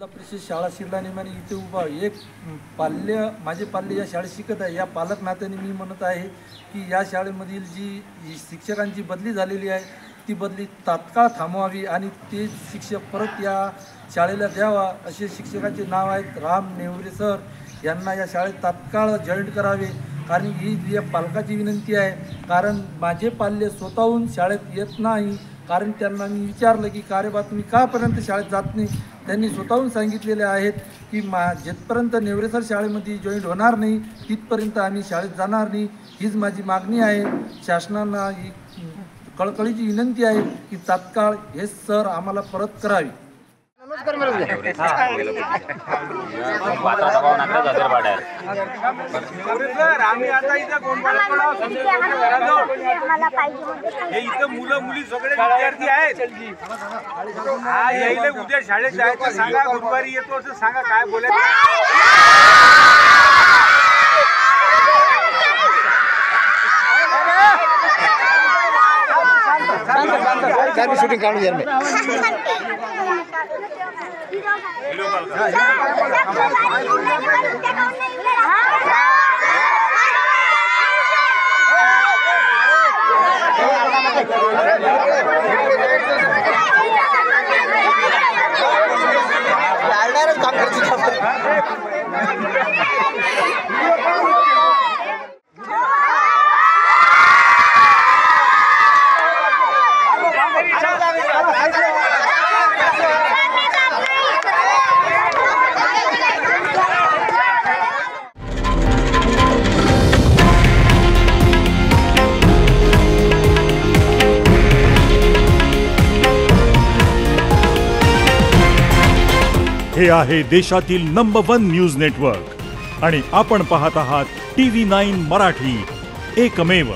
जिल्हा परिषद शाळा शिरला नेमाने इथे उभा एक माझे पाल्य या शाळेत शिकत आहे। या पालक नात्याने मी म्हणत आहे की या शाळेमधील जी शिक्षकांची बदली झालेली आहे ती बदली तात्काळ थांबवावी आणि ते शिक्षक परत या शाळेला द्यावा। असे शिक्षकांचे नाव आहेत राम नेवरे सर, यांना या शाळेत तात्काळ जॉईन करावे। कारण ही या पालकाची विनंती आहे, कारण माझे पाल्य स्वतःहून शाळेत येत नाही। कारण त्यांना मी विचारलं की का रे बा तुम्ही कापर्यंत शाळेत जात नाही, त्यांनी स्वतःहून सांगितलेले आहेत की जिथपर्यंत नेवरे सर शाळेमध्ये जॉईन होणार नाही तिथपर्यंत आम्ही शाळेत जाणार नाही। हीच माझी मागणी आहे। शासनाला ही कळकळीची विनंती आहे की तात्काळ हे सर आम्हाला परत करावे। मुलं मुली सगळे विद्यार्थी आहेत। यायला उद्या शाळेत जायचं सांगा, गुरुवारी येतो असं सांगा, काय बोलायचं। शूटिंग काढू यार मी काम करते। हे आहे देशातील नंबर 1 न्यूज नेटवर्क आणि आपण पाहत आहात TV9 मराठी, एकमेव।